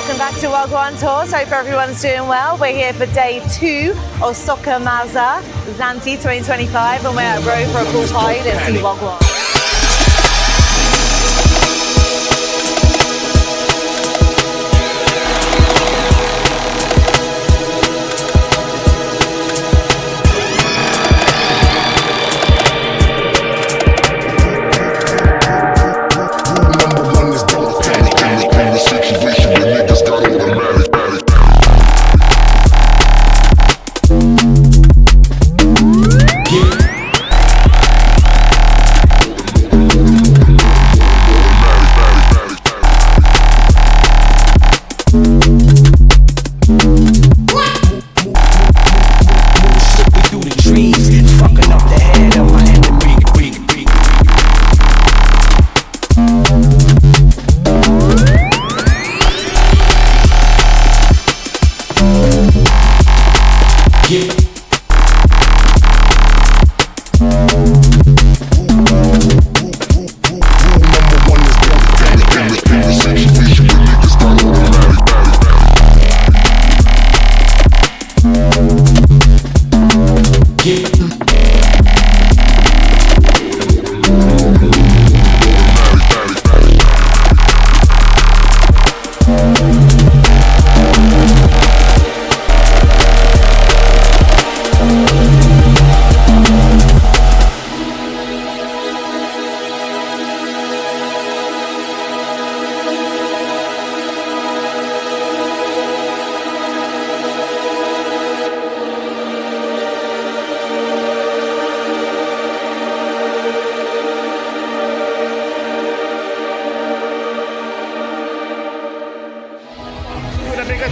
Welcome back to Wagwan Tours. Hope everyone's doing well. We're here for day 2 of Soca Mazza Zante 2025 and we're at Rhoe for a pool party. Let's see Wagwan.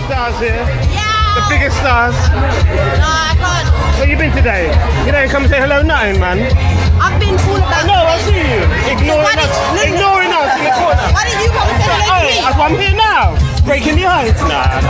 Stars here? Yeah! The biggest stars? No, I can't. Where you been today? You don't come say hello nothing, man. I've been full of that. No, I see you. Ignoring us in the corner. Why did you come and say hello to me? That's why I'm here now. Breaking the ice. Nah.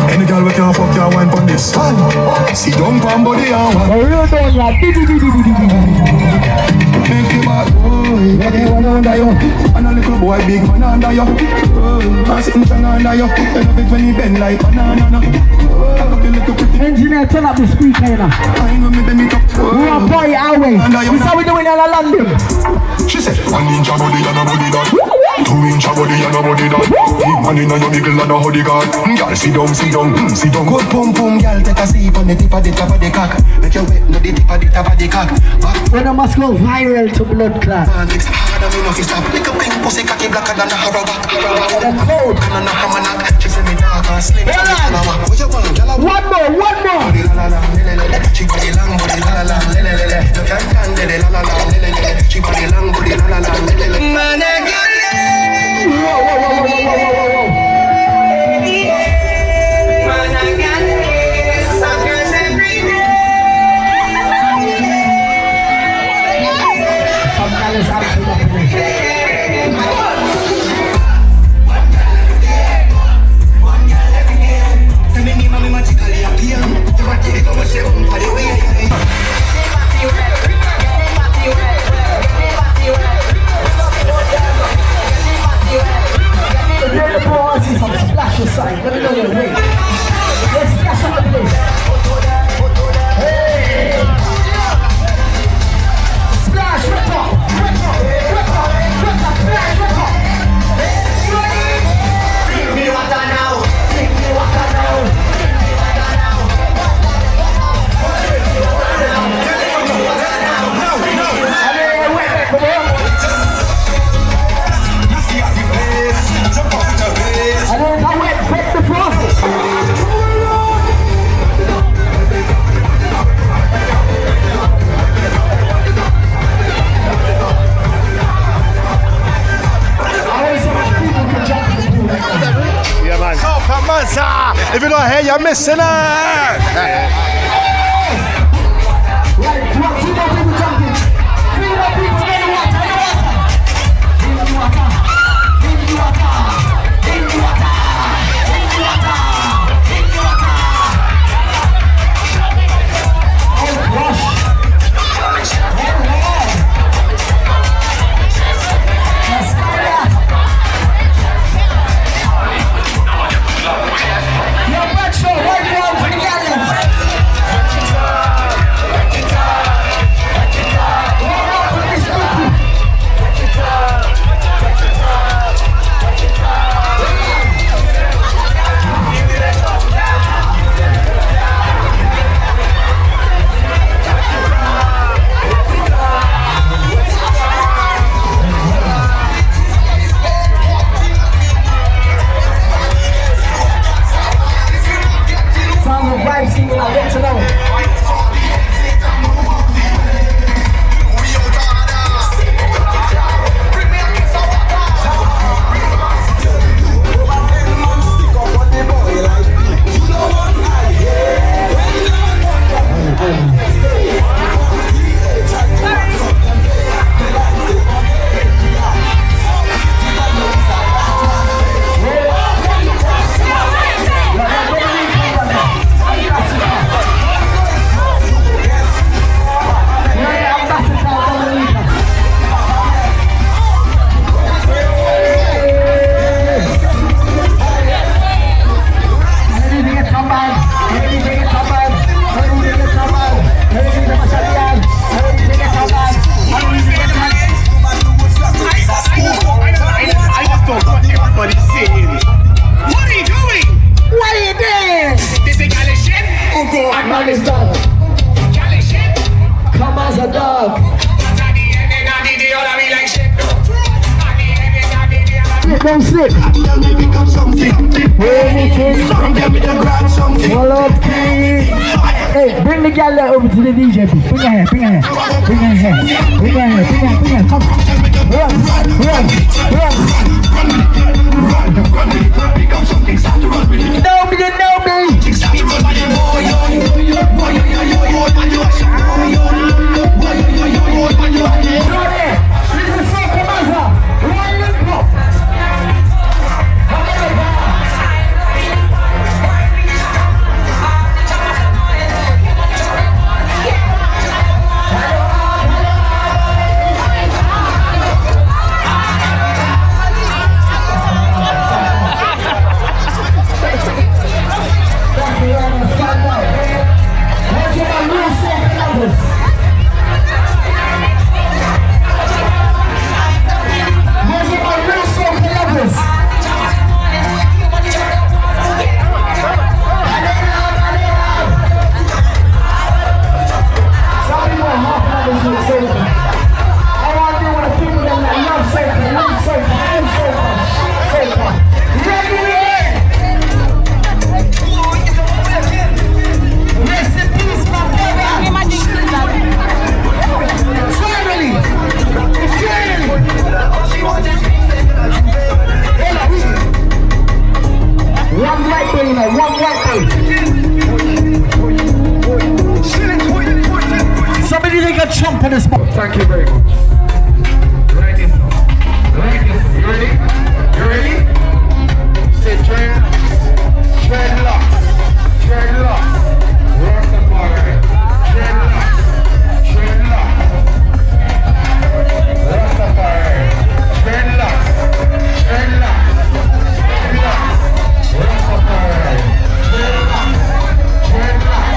Any girl we can fuck your wine on this. See don't come body on one. Make you mad boy. One under you. And a little boy big man under you. And sitting strong under you. You love it when you bend like banana. Engineer, turn up the speaker, you know. We are boy our way. This is how we doing in London. She said, one ninja body and a body that. 2-inch a body and a body that. Big man inna your middle and a hoodie guard. Girl, sit down, sit down, sit down. Good pum pum, girl, take a sip on the tip of the top of the cock. Make your wet no the tip of the top of the cock. When I must go viral to blood clot. Man, it's hard and me no fi stop. Like a pink pussy cocky blacker than a haraback. The code. And a knock on my knock. She say me dark and slim. What you want, girl? One more. Body la la la, le le le. She body long, body la la la, le le le. You can't stand le la la la, le le le. She body long, body la la la, le le le. Man, Splash your side. Let me know your way. Let's splash up the place. Hey! Splash, rip up, splash, rip up. Bring me water now. Bring me water now. Yeah, man. Soca Mazza! If you don't hear, you're missing it! Right, two more people jumping. 3 more people in the water, in the water. In the water. In the water. In the water. In the water. In the water. Oh, gosh. Let's go there. Yo, Metro, right down to the galleons. Sound of vibes singing, I'll get to know. Come as a dog. Don't slip. Hey, bring the gal over to the DJ. Bring her here. Bring her here. Come on. Run. Know This is Soca Mazza Rhoe. Thank you very much. Right this now. Right this now. You ready? You ready? Say dreadlocks. Dreadlocks. Rastafari. Dreadlocks. Dreadlocks. Rastafari. Dreadlocks. Dreadlocks. Dreadlocks. Rastafari. Dreadlocks. Dreadlocks.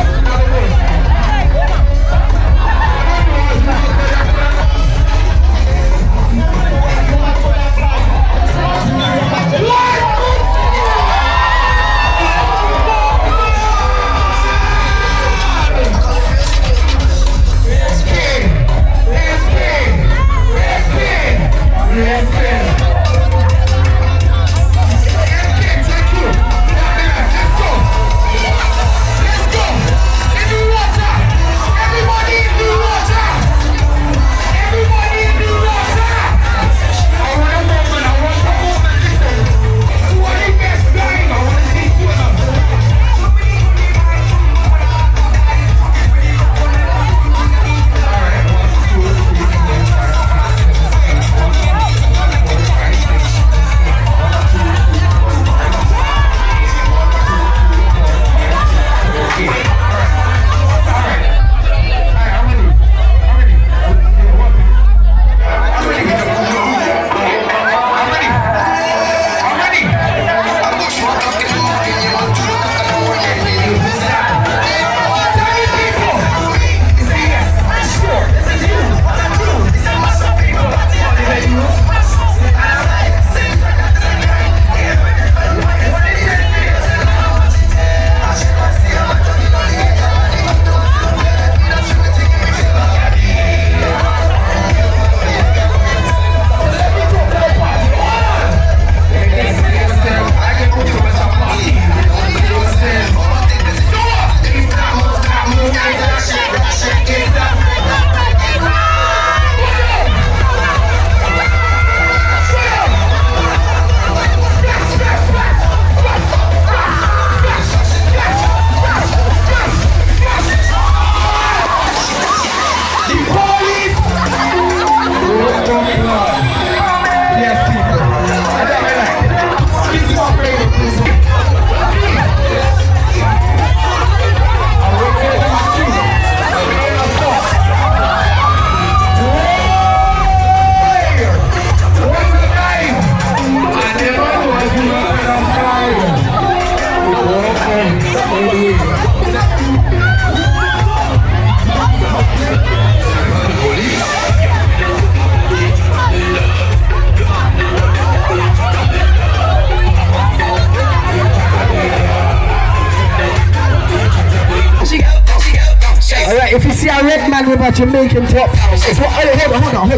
Alright, if you see a red man with a Jamaican top, it's what. Hold on.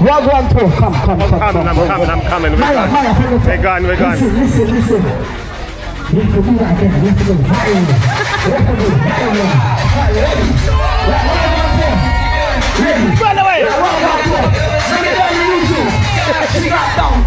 What one two? Come. I'm coming. Maya, We're gone. Listen. You have to do that again. You have to go viral. Run away! She got down.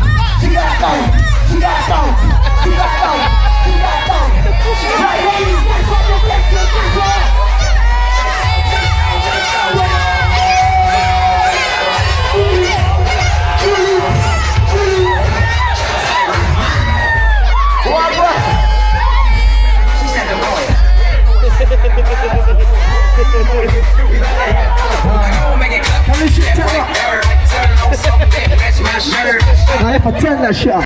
Can you shit up? I have a 10 that shot.